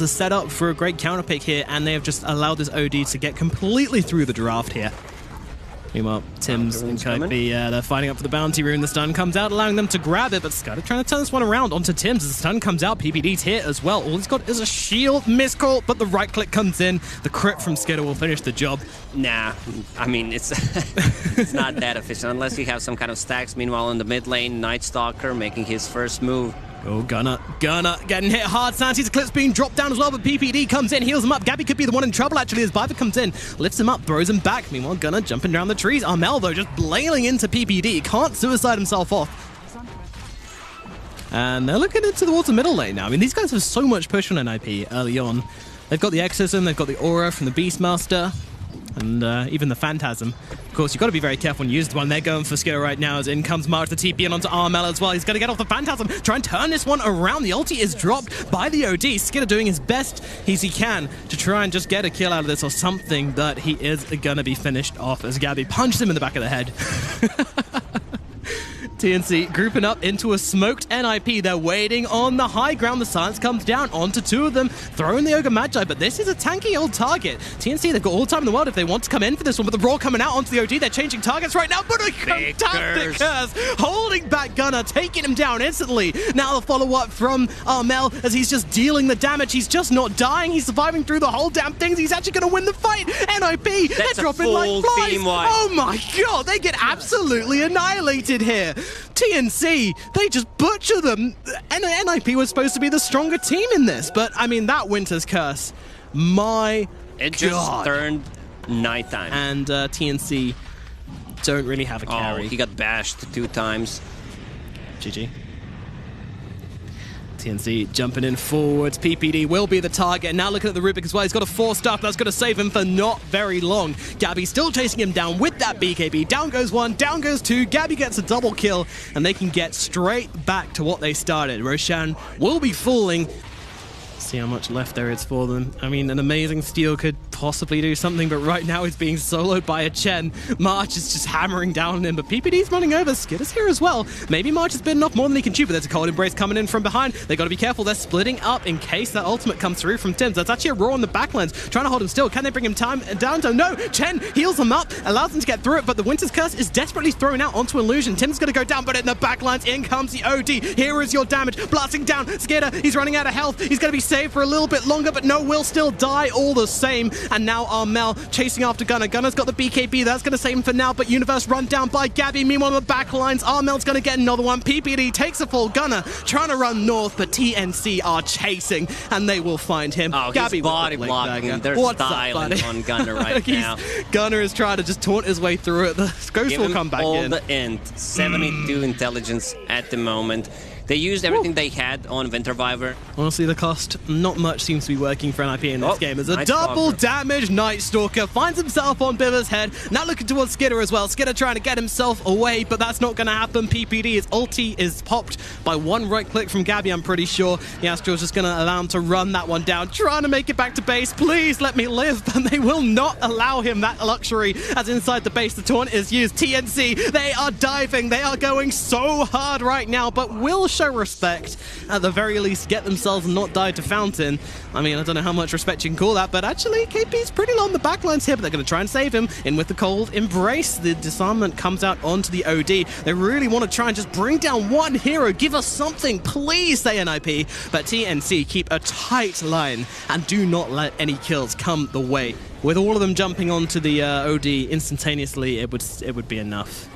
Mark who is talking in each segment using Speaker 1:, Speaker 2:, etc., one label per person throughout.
Speaker 1: the setup for a great counter pick here, and they have just allowed this OD to get completely through the draft here. Meanwhile, Tim's and Kobe, they're fighting up for the bounty rune. The stun comes out, allowing them to grab it, but Scudder trying to turn this one around onto Tim's. As the stun comes out, PPD's here as well. All he's got is a shield miscall, but the right click comes in. The crit from Skidder will finish the job.
Speaker 2: Nah, I mean, it's it's not that efficient unless you have some kind of stacks. Meanwhile, in the mid lane, Night Stalker making his first move.
Speaker 1: Oh, Gunner getting hit hard. Santi's Eclipse being dropped down as well, but PPD comes in, heals him up. Gabby could be the one in trouble, actually, as Viper comes in, lifts him up, throws him back. Meanwhile, Gunner jumping down the trees. Armel, though, just blailing into PPD. Can't suicide himself off. And they're looking into towards the middle lane now. I mean, these guys have so much push on NIP early on. They've got the Exorcism, they've got the Aura from the Beastmaster, and even the Phantasm. Of course, you've got to be very careful when you use the one. They're going for Skidder right now as in comes March, the TP, and onto Armel as well. He's going to get off the Phantasm, try and turn this one around. The ulti is dropped by the OD. Skidder doing his best as he can to try and just get a kill out of this or something, that he is going to be finished off as Gabby punches him in the back of the head. TNC grouping up into a smoked NIP. They're waiting on the high ground. The silence comes down onto two of them, throwing the Ogre Magi, but this is a tanky old target. TNC, they've got all the time in the world if they want to come in for this one, but the Raw coming out onto the OD. They're changing targets right now, but a fantastic curse, holding back Gunner, taking him down instantly. Now the follow-up from Armel as he's just dealing the damage. He's just not dying. He's surviving through the whole damn thing. He's actually going to win the fight. NIP, they're dropping like flies. Oh my god, they get absolutely annihilated here. TNC, they just butcher them. NIP was supposed to be the stronger team in this, but I mean, that Winter's Curse, my
Speaker 2: It just turned nighttime.
Speaker 1: And TNC don't really have a carry.
Speaker 2: Oh, he got bashed 2 times.
Speaker 1: GG. TNC jumping in forwards. PPD will be the target. Now looking at the Rubik as well. He's got a 4-star. That's going to save him for not very long. Gabby still chasing him down with that BKB. Down goes 1, down goes 2. Gabby gets a double kill, and they can get straight back to what they started. Roshan will be falling. See how much left there is for them. I mean, an amazing steal could possibly do something, but right now he's being soloed by a Chen. March is just hammering down on him, but PPD's running over. Skidder's here as well. Maybe March has bitten off more than he can chew, but there's a Cold Embrace coming in from behind. They got to be careful. They're splitting up in case that ultimate comes through from Tim's. That's actually a Raw on the backlands, trying to hold him still. Can they bring him down? No! Chen heals him up, allows him to get through it, but the Winter's Curse is desperately thrown out onto Illusion. Tim's going to go down, but in the backlands, in comes the OD. Here is your damage. Blasting down. Skidder, he's running out of health. He's going to be saved for a little bit longer, but no, will still die all the same. And now Armel chasing after Gunner. Gunner's got the BKB. That's going to save him for now, but Universe run down by Gabby. Meanwhile, on the back lines, Armel's going to get another one. PPD takes a fall. Gunner trying to run north, but TNC are chasing, and they will find him.
Speaker 2: Oh,
Speaker 1: Gabby
Speaker 2: he's body blocking. They're styling on Gunner right now.
Speaker 1: Gunner is trying to just taunt his way through it. The Ghost will come back in.
Speaker 2: All the end. 72 intelligence at the moment. They used everything they had on Winterviver.
Speaker 1: Honestly, the cost, not much seems to be working for NIP in this game. As a double damage Night Stalker finds himself on Biver's head. Now looking towards Skidder as well. Skidder trying to get himself away, but that's not going to happen. PPD, his ulti is popped by one right click from Gabby, I'm pretty sure. The Astral's just going to allow him to run that one down, trying to make it back to base. Please let me live, but they will not allow him that luxury as inside the base the taunt is used. TNC, they are diving. They are going so hard right now, but will show respect. At the very least, get themselves and not die to Fountain. I mean, I don't know how much respect you can call that, but actually, KP's pretty low on the backlines here, but they're going to try and save him. In with the Cold Embrace. The disarmament comes out onto the OD. They really want to try and just bring down one hero. Give us something, please, say NIP. But TNC keep a tight line and do not let any kills come the way. With all of them jumping onto the OD instantaneously, it would be enough.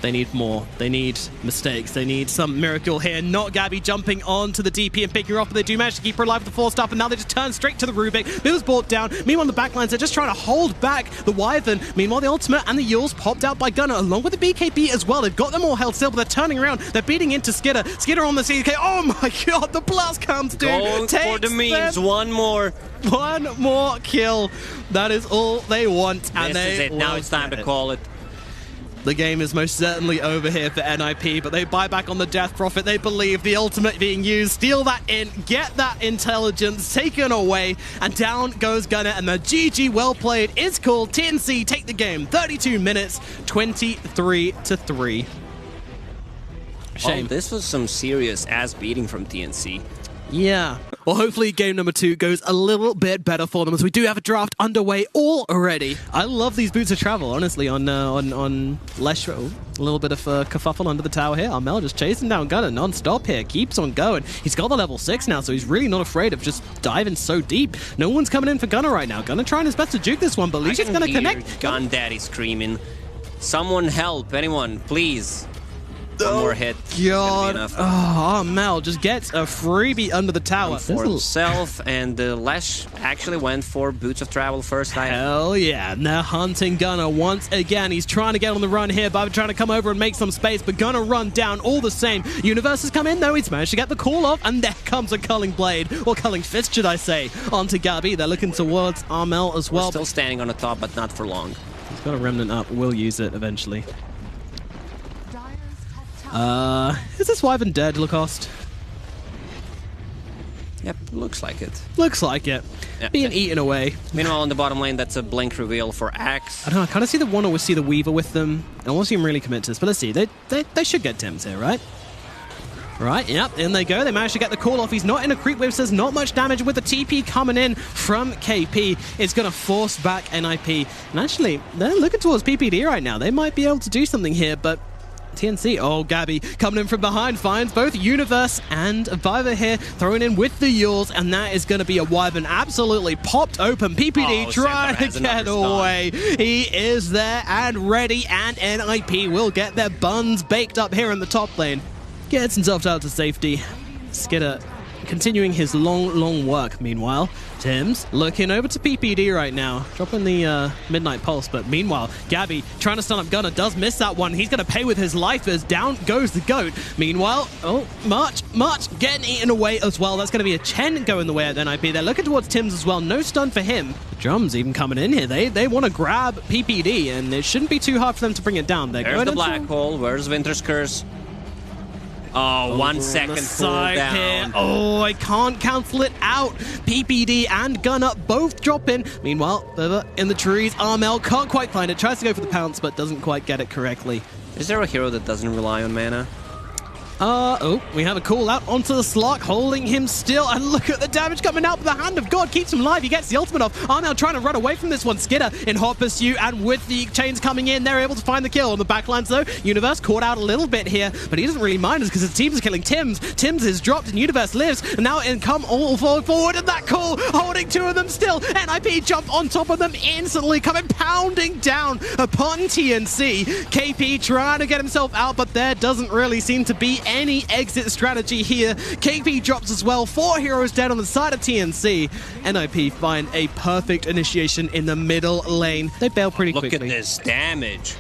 Speaker 1: They need more. They need mistakes. They need some miracle here. Not Gabby jumping onto the DP and picking her up, but they do manage to keep her alive with the 4-star, and now they just turn straight to the Rubik. Bill's brought down. Meanwhile, on the backlines, they're just trying to hold back the Wyvern. Meanwhile, the ultimate and the Yules popped out by Gunner, along with the BKB as well. They've got them all held still, but they're turning around. They're beating into Skidder. Skidder on the CK. Oh my god, the blast comes, dude.
Speaker 2: Going for the memes. One more
Speaker 1: kill. That is all they want. And
Speaker 2: this is it. Now it's time to call it.
Speaker 1: The game is most certainly over here for NIP, but they buy back on the Death Prophet. They believe the ultimate being used. Steal that in, get that intelligence taken away, and down goes Gunner, and the GG well played is called. TNC take the game. 32 minutes, 23-3. Shame.
Speaker 2: Oh, this was some serious ass beating from TNC.
Speaker 1: Yeah. Well, hopefully game number 2 goes a little bit better for them, as we do have a draft underway already. I love these boots of travel, honestly, on Lesh. A little bit of kerfuffle under the tower here. Armel just chasing down Gunnar non-stop here. Keeps on going. He's got the level 6 now, so he's really not afraid of just diving so deep. No one's coming in for Gunnar right now. Gunnar trying his best to juke this one, but Legion's going to connect.
Speaker 2: Gun Daddy screaming. Someone help. Anyone, please. One more hit.
Speaker 1: God. Oh, Mel just gets a freebie under the tower.
Speaker 2: For himself, and Lesh actually went for Boots of Travel first.
Speaker 1: Hell yeah. And they're hunting Gunnar once again. He's trying to get on the run here. Bobby trying to come over and make some space, but Gunnar run down all the same. Universe has come in, though. He's managed to get the call off, and there comes a Culling Blade, or Culling Fist, should I say, onto Gabby. They're looking towards Armel as well.
Speaker 2: We're still standing on the top, but not for long.
Speaker 1: He's got a Remnant up. We'll use it eventually. Is this Wyvern dead, Lacoste?
Speaker 2: Yep, looks like it.
Speaker 1: Looks like it. Yep. Being eaten away.
Speaker 2: Meanwhile, on the bottom lane, that's a blink reveal for Axe.
Speaker 1: I don't know, I kind of see the one or see the Weaver with them. I don't want to see him really commit to this, but let's see. They should get Tims here, right? Right, yep, in they go. They managed to get the call off. He's not in a creep wave, so there's not much damage with the TP coming in from KP. It's going to force back NIP. And actually, they're looking towards PPD right now. They might be able to do something here, but TNC, oh, Gabby coming in from behind, finds both Universe and Viva here, throwing in with the Yules, and that is going to be a Wyvern absolutely popped open. PPD trying to get away. He is there and ready, and NIP will get their buns baked up here in the top lane. Gets himself out to safety. Skidder continuing his long work. Meanwhile, Tims looking over to PPD right now, dropping the Midnight Pulse, but meanwhile, Gabby trying to stun up Gunnar, does miss that one. He's going to pay with his life as down goes the GOAT. Meanwhile, oh, March getting eaten away as well. That's going to be a Chen going the way at NIP. They're looking towards Tims as well. No stun for him. Drums even coming in here. They want to grab PPD, and it shouldn't be too hard for them to bring it down.
Speaker 2: There's the Black Hole. Where's Winter's Curse? Oh, 1 second cooldown.
Speaker 1: Oh, I can't cancel it out. PPD and Gunnar both drop in. Meanwhile, in the trees, Armel can't quite find it. Tries to go for the pounce, but doesn't quite get it correctly.
Speaker 2: Is there a hero that doesn't rely on mana?
Speaker 1: Oh, we have a call out onto the Slark, holding him still, and look at the damage coming out, but the Hand of God keeps him alive. He gets the ultimate off. Armel trying to run away from this one. Skidder in hot pursuit, and with the chains coming in, they're able to find the kill. On the backlines, though, Universe caught out a little bit here, but he doesn't really mind us because his team is killing Tims. Tims is dropped, and Universe lives, and now in come all forward, and that call, holding 2 of them still. NIP jump on top of them instantly, coming pounding down upon TNC. KP trying to get himself out, but there doesn't really seem to be any exit strategy here. KP drops as well. 4 heroes dead on the side of TNC. NIP find a perfect initiation in the middle lane. They bail pretty quickly.
Speaker 2: Look at this damage.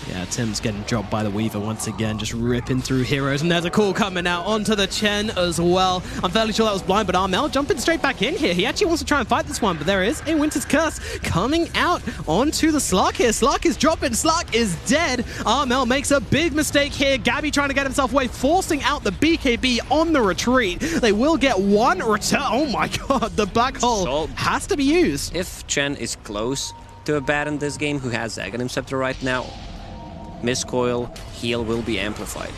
Speaker 1: Yeah, Tim's getting dropped by the Weaver once again, just ripping through heroes. And there's a call coming out onto the Chen as well. I'm fairly sure that was blind, but Armel jumping straight back in here. He actually wants to try and fight this one, but there is a Winter's Curse coming out onto the Slark here. Slark is dropping. Slark is dead. Armel makes a big mistake here. Gabby trying to get himself away, forcing out the BKB on the retreat. They will get one return. Oh my god, the Black Hole has to be used.
Speaker 2: If Chen is close to a bat in this game who has Aghanim Scepter right now, Miscoil, heal will be amplified.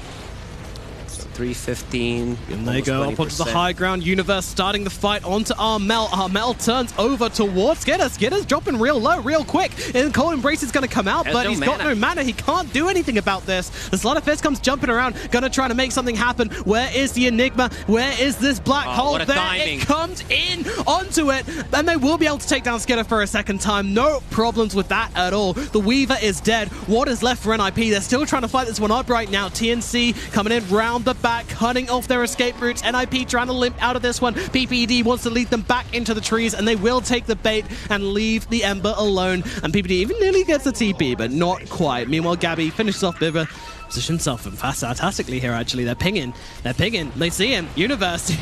Speaker 2: So 315.
Speaker 1: And they go up onto the high ground. Universe starting the fight onto Armel. Armel turns over towards Skidder. Skidder's dropping real low, real quick. And Cold Embrace is going to come out, but he's got no mana. He can't do anything about this. The Slaughter Fist comes jumping around, gonna try to make something happen. Where is the Enigma? Where is this Black Hole? There timing. It comes in onto it, and they will be able to take down Skidder for a second time. No problems with that at all. The Weaver is dead. What is left for NIP? They're still trying to fight this one up right now. TNC coming in round the back, cutting off their escape routes. NIP trying to limp out of this one. PPD wants to lead them back into the trees, and they will take the bait and leave the Ember alone. And PPD even nearly gets the TP, but not quite. Meanwhile, Gabby finishes off Biver. Position himself fantastically here, actually. They're pinging. They see him. Universe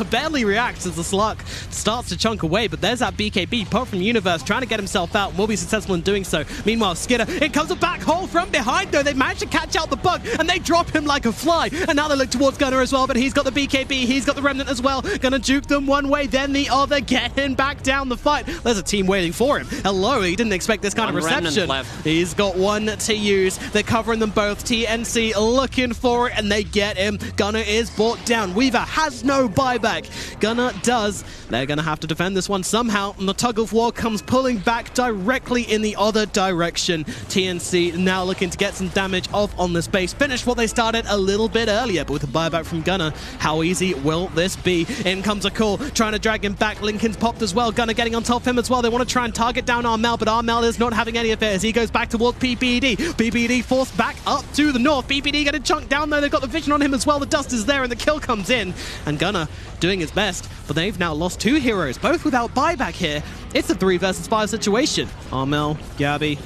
Speaker 1: barely reacts as the Slark starts to chunk away, but there's that BKB pop from Universe trying to get himself out. Will be successful in doing so. Meanwhile, Skidder, it comes a Black Hole from behind, though. They manage to catch out the bug, and they drop him like a fly. And now they look towards Gunnar as well, but he's got the BKB. He's got the Remnant as well. Gonna juke them one way, then the other, getting back down the fight. There's a team waiting for him. Hello, he didn't expect this kind of reception.
Speaker 2: Left.
Speaker 1: He's got one to use. They're covering them both. TNC TNC looking for it, and they get him. Gunner is brought down. Weaver has no buyback. Gunner does. They're going to have to defend this one somehow, and the tug of war comes pulling back directly in the other direction. TNC now looking to get some damage off on this base. Finished what they started a little bit earlier, but with a buyback from Gunner, how easy will this be? In comes a call, trying to drag him back. Lincoln's popped as well. Gunner getting on top of him as well. They want to try and target down Armel, but Armel is not having any of it as he goes back towards PPD. PPD forced back up to the north. PPD getting chunked down though. They've got the vision on him as well. The dust is there and the kill comes in. And Gunner doing his best, but they've now lost 2 heroes, both without buyback here. It's a 3 versus 5 situation. Armel, Gabby,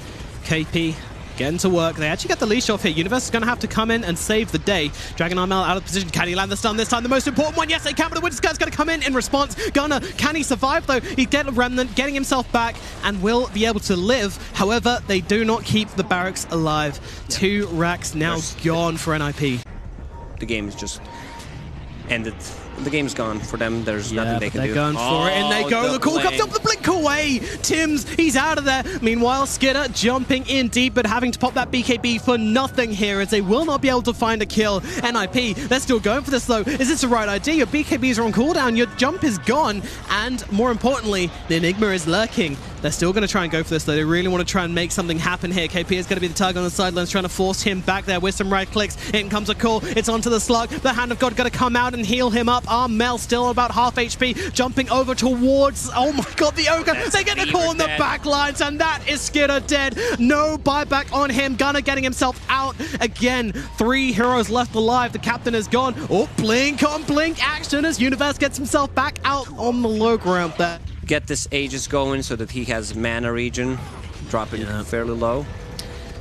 Speaker 1: KP getting to work. They actually get the leash off here. Universe is going to have to come in and save the day. Dragon Armel out of position. Can he land the stun this time? The most important one. Yes, they can, but the Winter Skird's going to come in response. Gunner, can he survive though? He get a remnant, getting himself back, and will be able to live. However, they do not keep the barracks alive. 2 racks now gone for NIP.
Speaker 2: The game is just ended. The game's gone for them. There's nothing they can do.
Speaker 1: They're going for it, and they go. The call comes up, the blink away. Tims, he's out of there. Meanwhile, Skidder jumping in deep, but having to pop that BKB for nothing here, as they will not be able to find a kill. NIP, they're still going for this though. Is this the right idea? Your BKBs are on cooldown, your jump is gone, and more importantly, the Enigma is lurking. They're still going to try and go for this though. They really want to try and make something happen here. KP is going to be the target on the sidelines, trying to force him back there with some right clicks. In comes a call. It's onto the slug. The Hand of God going to come out and heal him up. Armel still about half HP, jumping over towards, oh my god, the Ogre. They get the call on the back lines, and that is Skidder dead. No buyback on him. Gunner getting himself out again. 3 heroes left alive. The captain is gone. Oh, blink on blink action as Universe gets himself back out on the low ground there.
Speaker 2: Get this Aegis going so that he has mana regen, dropping fairly low.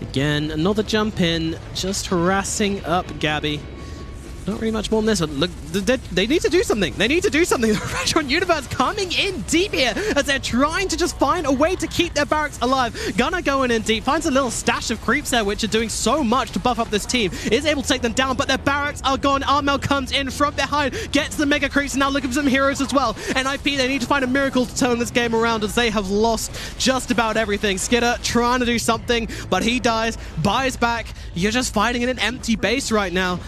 Speaker 1: Again, another jump in, just harassing up Gabby. Not really much more than this, but look, they need to do something. They need to do something. The pressure on Universe coming in deep here as they're trying to just find a way to keep their barracks alive. Gunner going in deep, finds a little stash of creeps there, which are doing so much to buff up this team. Is able to take them down, but their barracks are gone. Armel comes in from behind, gets the mega creeps, and now looking for some heroes as well. NIP, they need to find a miracle to turn this game around as they have lost just about everything. Skidder trying to do something, but he dies, buys back. You're just fighting in an empty base right now.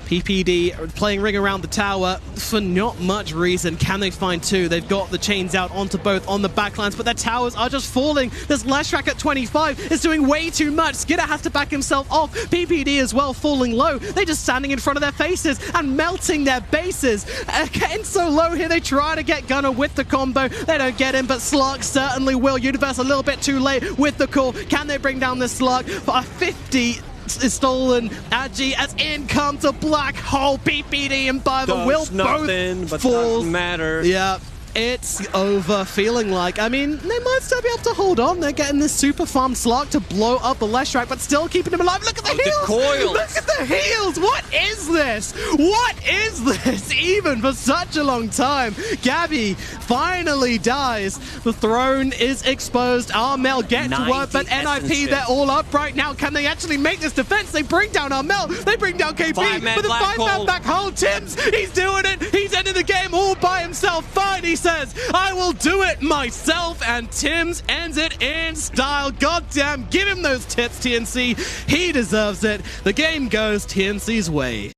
Speaker 1: PPD playing ring around the tower for not much reason. Can they find 2? They've got the chains out onto both on the backlines, but their towers are just falling. This Leshrac at 25 is doing way too much. Skidder has to back himself off. PPD as well falling low. They're just standing in front of their faces and melting their bases. Getting so low here, they try to get Gunner with the combo. They don't get him, but Slug certainly will. Universe a little bit too late with the call. Can they bring down this Slug for a 50? Is stolen. Agi as in comes a black hole. PPD and by the will both fall.
Speaker 2: Doesn't matter.
Speaker 1: Yeah. It's over, feeling like. I mean, they might still be able to hold on. They're getting this super farm slug to blow up the Leshrac, but still keeping him alive. Look at the heals!
Speaker 2: Coils.
Speaker 1: Look at the heals! What is this? What is this? Even for such a long time. Gabby finally dies. The throne is exposed. Armel gets to work, but NIP, they're all up right now. Can they actually make this defense? They bring down Armel. They bring down KP. With a 5-man back hole. Tims, he's doing it. He's ending the game all by himself. Fine, he says, I will do it myself, and Tims ends it in style. Goddamn, give him those tits, TNC. He deserves it. The game goes TNC's way.